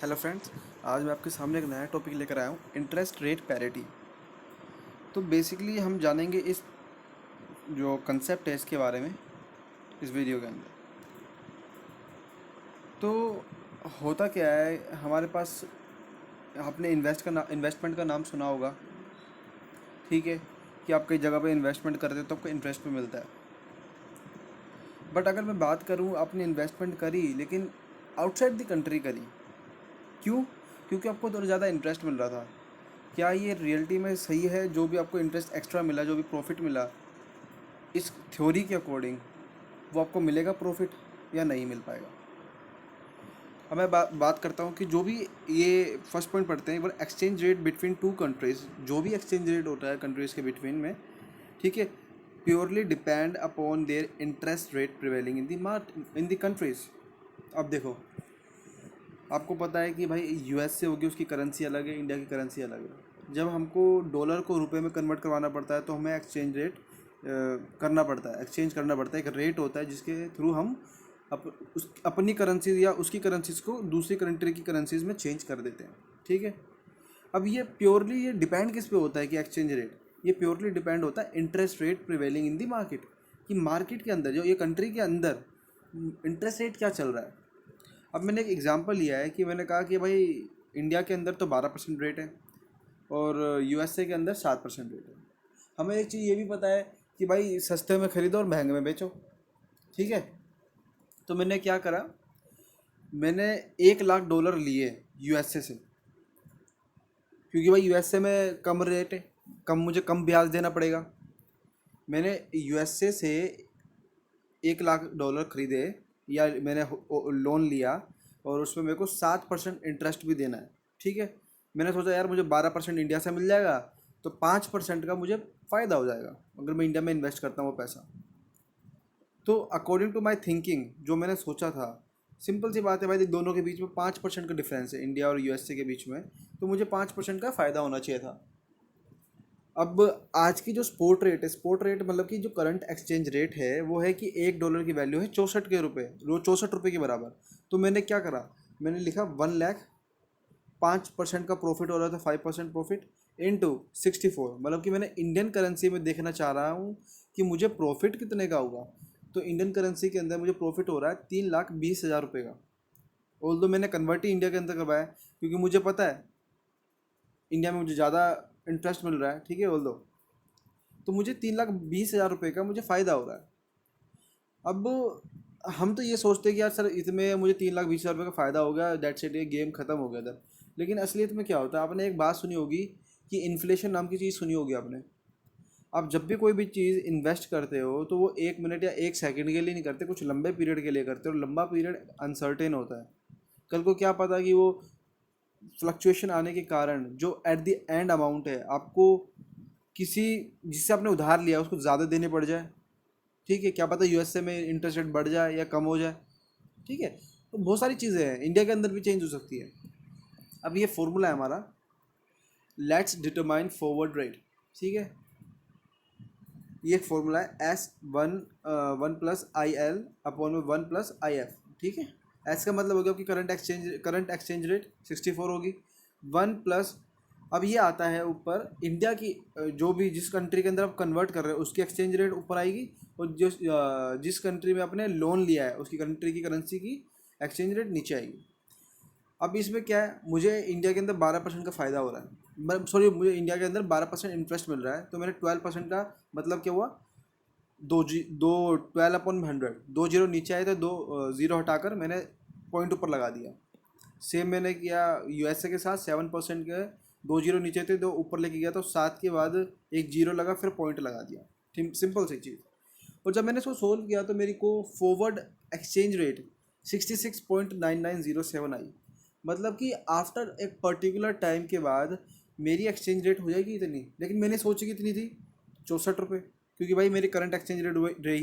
Hello friends. आज मैं आपके सामने एक नया टॉपिक लेकर आया हूँ, इंटरेस्ट रेट पैरिटी। तो बेसिकली हम जानेंगे इस जो कंसेप्ट है इसके बारे में इस वीडियो के अंदर। तो होता क्या है हमारे पास, आपने इन्वेस्टमेंट का नाम सुना होगा, ठीक है, कि आप कई जगह पे इन्वेस्टमेंट करते हो तो आपको इंटरेस्ट भी मिलता है। बट अगर मैं बात करूँ, आपने इन्वेस्टमेंट करी लेकिन आउटसाइड द कंट्री करी, क्यों? क्योंकि आपको थोड़ा ज़्यादा इंटरेस्ट मिल रहा था। क्या ये रियलिटी में सही है? जो भी आपको इंटरेस्ट एक्स्ट्रा मिला, जो भी प्रॉफिट मिला, इस थ्योरी के अकॉर्डिंग वो आपको मिलेगा प्रॉफिट या नहीं मिल पाएगा? अब मैं बात करता हूँ कि जो भी ये फर्स्ट पॉइंट पढ़ते हैं, वो exchange rate between two countries. जो भी एक्सचेंज रेट होता है कंट्रीज़ के बिटवीन में, ठीक है, purely depend upon their interest rate prevailing in the countries. अब देखो, आपको पता है कि भाई यूएस से होगी, उसकी करेंसी अलग है, इंडिया की करेंसी अलग है। जब हमको डॉलर को रुपए में कन्वर्ट करवाना पड़ता है तो हमें एक्सचेंज रेट करना पड़ता है, एक्सचेंज करना पड़ता है। एक रेट होता है जिसके थ्रू हम अपनी करेंसीज या उसकी करेंसीज को दूसरी कंट्री की करेंसीज में चेंज कर देते हैं, ठीक है। अब ये प्योरली ये डिपेंड किस पे होता है कि एक्सचेंज रेट, ये प्योरली डिपेंड होता है interest rate prevailing in the market, कि मार्केट के अंदर, जो ये कंट्री के अंदर इंटरेस्ट रेट क्या चल रहा है। अब मैंने एक एग्जांपल लिया है कि मैंने कहा कि भाई इंडिया के अंदर तो 12% रेट है और यूएसए के अंदर 7% रेट है। हमें एक चीज़ ये भी पता है कि भाई सस्ते में खरीदो और महंगे में बेचो, ठीक है। तो मैंने क्या करा, मैंने $1,00,000 लिए यूएसए से, क्योंकि भाई यूएसए में कम रेट है, कम, मुझे कम ब्याज देना पड़ेगा। मैंने यूएसए से $1,00,000 खरीदे, या मैंने लोन लिया और उसमें मेरे को 7% इंटरेस्ट भी देना है, ठीक है। मैंने सोचा यार मुझे 12% इंडिया से मिल जाएगा तो 5% का मुझे फ़ायदा हो जाएगा अगर मैं इंडिया में इन्वेस्ट करता हूँ वो पैसा। तो अकॉर्डिंग टू माई थिंकिंग, जो मैंने सोचा था, सिंपल सी बात है भाई, दोनों के बीच में 5% का डिफरेंस है, इंडिया और यूएसए के बीच में, तो मुझे 5% का फ़ायदा होना चाहिए था। अब आज की जो स्पोर्ट रेट है, स्पोर्ट रेट मतलब कि जो करंट एक्सचेंज रेट है, वो है कि $1 की वैल्यू है 64 के रुपये, 64 रुपये के बराबर। तो मैंने क्या करा, मैंने लिखा 1,00,000, 5% का प्रॉफिट हो रहा था, 5% प्रॉफिट इंटू 64, मतलब कि मैंने इंडियन करेंसी में देखना चाह रहा हूँ कि मुझे प्रॉफिट कितने का होगा। तो इंडियन करेंसी के अंदर मुझे प्रॉफिट हो रहा है 3,20,000 रुपये का। ऑल दो मैंने कन्वर्ट ही इंडिया के अंदर करवाया, क्योंकि मुझे पता है इंडिया में मुझे ज़्यादा इंटरेस्ट मिल रहा है, ठीक है, ऑल दो। तो मुझे 3,20,000 रुपये का मुझे फ़ायदा हो रहा है। अब हम तो ये सोचते हैं कि यार सर इसमें मुझे 3,20,000 रुपये का फ़ायदा हो गया, डेट सेट, ये गेम ख़त्म हो गया था। लेकिन असलियत में क्या होता है, आपने एक बात सुनी होगी कि इन्फ्लेशन नाम की चीज़ सुनी होगी आपने। आप जब भी कोई भी चीज़ इन्वेस्ट करते हो तो वो 1 मिनट या 1 सेकंड के लिए नहीं करते, कुछ लंबे पीरियड के लिए करते हो, और लंबा पीरियड अनसर्टेन होता है। कल को क्या पता कि वो फ्लक्चुएशन आने के कारण जो एट द एंड अमाउंट है, आपको किसी जिससे आपने उधार लिया उसको ज़्यादा देने पड़ जाए, ठीक है। क्या पता यूएसए में इंटरेस्ट रेट बढ़ जाए या कम हो जाए, ठीक है। तो बहुत सारी चीज़ें हैं, इंडिया के अंदर भी चेंज हो सकती है। अब ये फॉर्मूला है हमारा, लेट्स डिटरमाइन फॉरवर्ड रेट, ठीक है। ये एक फॉर्मूला है, S1+IL/1+IF, ठीक है। एस का मतलब हो गया आपकी करंट एक्सचेंज रेट 64 होगी, 1+, अब ये आता है ऊपर इंडिया की, जो भी जिस कंट्री के अंदर आप कन्वर्ट कर रहे हो उसकी एक्सचेंज रेट ऊपर आएगी, और जिस कंट्री में आपने लोन लिया है उसकी कंट्री की करेंसी की एक्सचेंज रेट नीचे आएगी। अब इसमें क्या है, मुझे इंडिया के अंदर 12% का फ़ायदा हो रहा है, सॉरी, मुझे इंडिया के अंदर 12% इंटरेस्ट मिल रहा है, तो मैंने 12% का मतलब क्या हुआ, दो 12/100, 2 जीरो नीचे आए तो 2 जीरो हटाकर मैंने पॉइंट ऊपर लगा दिया। सेम मैंने किया यूएसए के साथ, 7% के, 2 जीरो नीचे थे, दो ऊपर लेके गया तो 7 के बाद एक जीरो लगा, फिर पॉइंट लगा दिया, ठीक, सिंपल सी चीज़। और जब मैंने इसको सोल्व किया तो मेरी को फॉरवर्ड एक्सचेंज रेट 66.9907 आई। मतलब कि आफ्टर एक पर्टिकुलर टाइम के बाद मेरी एक्सचेंज रेट हो जाएगी इतनी, लेकिन मैंने सोची कितनी थी, 64 रुपये, क्योंकि भाई मेरी करंट एक्सचेंज रेट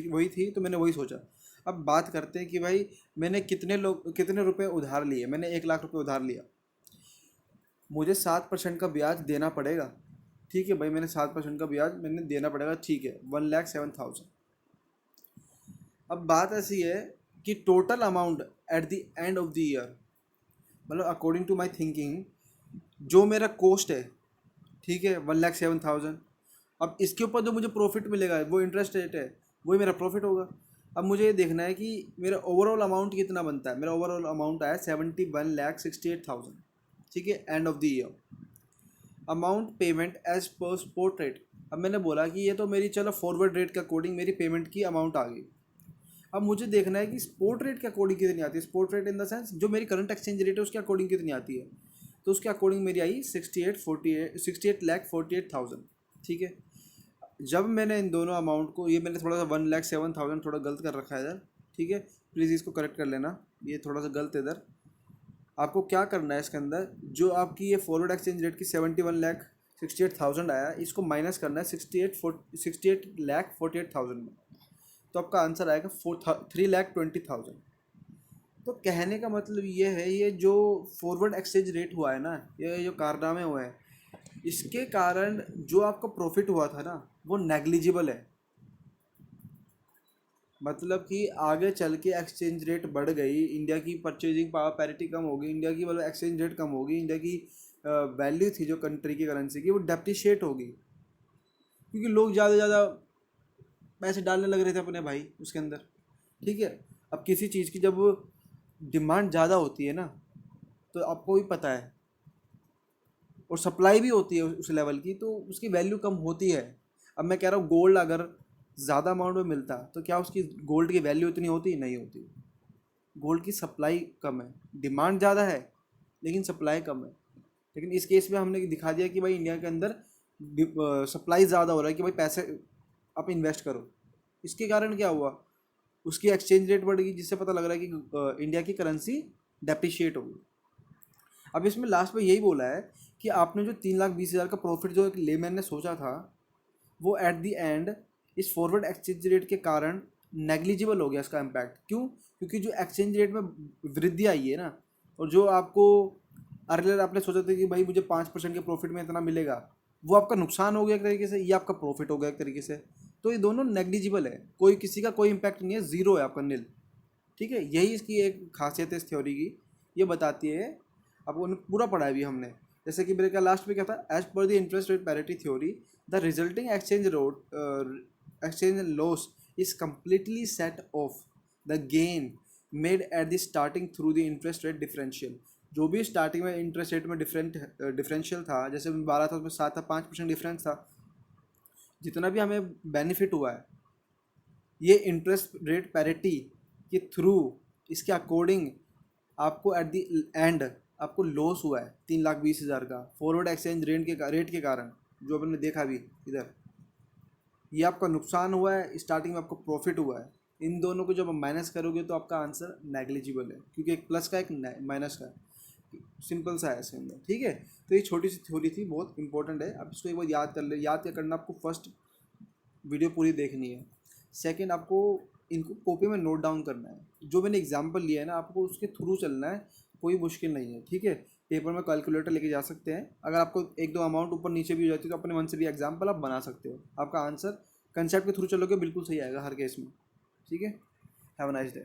वही थी, तो मैंने वही सोचा। अब बात करते हैं कि भाई मैंने कितने रुपए उधार लिए। मैंने 1,00,000 रुपये उधार लिया, मुझे 7% का ब्याज देना पड़ेगा, ठीक है भाई, मैंने 7% का ब्याज मैंने देना पड़ेगा, ठीक है, 1,07,000। अब बात ऐसी है कि total amount at the end of the year, मतलब अकॉर्डिंग टू माई थिंकिंग जो मेरा कॉस्ट है, ठीक है, 1,07,000, अब इसके ऊपर जो मुझे प्रॉफिट मिलेगा वो इंटरेस्ट रेट है, वही मेरा प्रॉफिट होगा। अब मुझे ये देखना है कि मेरा ओवरऑल अमाउंट कितना बनता है। मेरा ओवरऑल अमाउंट आया 71,68,000, ठीक है, end of the year. Amount payment as per spot rate. अब मैंने बोला कि ये तो मेरी चलो फॉरवर्ड रेट के अकॉर्डिंग मेरी पेमेंट की अमाउंट आ गई। अब मुझे देखना है कि स्पॉट रेट के अकॉर्डिंग कितनी आती है। Spot rate in the sense जो मेरी करंट एक्सचेंज रेट है उसके अकॉर्डिंग कितनी आती है। तो उसके अकॉर्डिंग मेरी आई 68,48,000, ठीक है। जब मैंने इन दोनों अमाउंट को, ये मैंने थोड़ा सा 1,07,000 थोड़ा गलत कर रखा है इधर, ठीक है, प्लीज़ इसको करेक्ट कर लेना, ये थोड़ा सा गलत है इधर। आपको क्या करना है इसके अंदर, जो आपकी ये फॉरवर्ड एक्सचेंज रेट की 71,68,000 आया, इसको माइनस करना है 68,48,000 में, तो आपका आंसर आएगा 3,20,000। तो कहने का मतलब ये है, ये जो फॉरवर्ड एक्सचेंज रेट हुआ है ना, ये जो कारनामे हुए हैं, इसके कारण जो आपका प्रॉफिट हुआ था ना वो नेग्लिजिबल है। मतलब कि आगे चल के एक्सचेंज रेट बढ़ गई, इंडिया की परचेजिंग पावर पैरिटी कम होगी, इंडिया की मतलब एक्सचेंज रेट कम होगी, इंडिया की वैल्यू थी जो कंट्री की करेंसी की वो डेप्रिशिएट होगी, क्योंकि लोग ज़्यादा से ज़्यादा पैसे डालने लग रहे थे अपने भाई उसके अंदर, ठीक है। अब किसी चीज़ की जब डिमांड ज़्यादा होती है ना, तो आपको भी पता है, और सप्लाई भी होती है उस लेवल की, तो उसकी वैल्यू कम होती है। अब मैं कह रहा हूँ गोल्ड अगर ज़्यादा अमाउंट में मिलता तो क्या उसकी गोल्ड की वैल्यू इतनी होती? नहीं होती। गोल्ड की सप्लाई कम है, डिमांड ज़्यादा है लेकिन सप्लाई कम है। लेकिन इस केस में हमने दिखा दिया कि भाई इंडिया के अंदर सप्लाई ज़्यादा हो रहा है, कि भाई पैसे आप इन्वेस्ट करो। इसके कारण क्या हुआ, उसकी एक्सचेंज रेट बढ़ गई, जिससे पता लग रहा है कि इंडिया की करेंसी डेप्रिशिएट होगी। अब इसमें लास्ट में यही बोला है कि आपने जो 3,20,000 का प्रॉफिट जो एक लेमैन ने सोचा था, वो एट द एंड इस फॉरवर्ड एक्सचेंज रेट के कारण नेग्लिजिबल हो गया इसका इम्पैक्ट। क्यों? क्योंकि जो एक्सचेंज रेट में वृद्धि आई है ना, और जो आपको अर्लियर आपने सोचा था कि भाई मुझे 5% के प्रॉफिट में इतना मिलेगा, वो आपका नुकसान हो गया एक तरीके से, ये आपका प्रॉफिट हो गया एक तरीके से। तो ये दोनों नेग्लिजिबल है, कोई किसी का कोई इम्पैक्ट नहीं है, ज़ीरो है आपका, नील, ठीक है। यही इसकी एक खासियत है इस थ्योरी की, ये बताती है। अब उन्हें पूरा पढ़ा है भी हमने, जैसे कि मेरे का लास्ट में क्या था, as per the interest rate parity theory the resulting exchange loss is completely set off the gain made at the starting through the interest rate differential. जो भी स्टार्टिंग में इंटरेस्ट रेट में डिफरेंशियल था, जैसे 12 था उसमें 7 था, 5% डिफरेंस था, जितना भी हमें बेनिफिट हुआ है ये इंटरेस्ट रेट पैरिटी के थ्रू, इसके अकॉर्डिंग आपको एट द एंड आपको लॉस हुआ है 3,20,000 का फॉरवर्ड एक्सचेंज रेट के कारण, जो आपने देखा भी इधर, ये आपका नुकसान हुआ है, स्टार्टिंग में आपको प्रॉफिट हुआ है। इन दोनों को जब आप माइनस करोगे तो आपका आंसर नेग्लिजिबल है, क्योंकि एक प्लस का एक माइनस का, सिंपल सा है इसके अंदर, ठीक है। तो ये छोटी सी थ्योरी थी, बहुत इंपॉर्टेंट है। आप इसको एक बार याद कर ले, याद क्या करना, आपको फर्स्ट वीडियो पूरी देखनी है, सेकंड आपको इनको कॉपी में नोट डाउन करना है, जो मैंने एग्जांपल लिया है ना आपको उसके थ्रू चलना है, कोई मुश्किल नहीं है, ठीक है। पेपर में कैलकुलेटर लेके जा सकते हैं, अगर आपको एक दो अमाउंट ऊपर नीचे भी हो जाती है तो अपने मन से भी एग्जाम्पल आप बना सकते हो, आपका आंसर कंसेप्ट के थ्रू चलोगे बिल्कुल सही आएगा हर केस में, ठीक है। Have a nice day.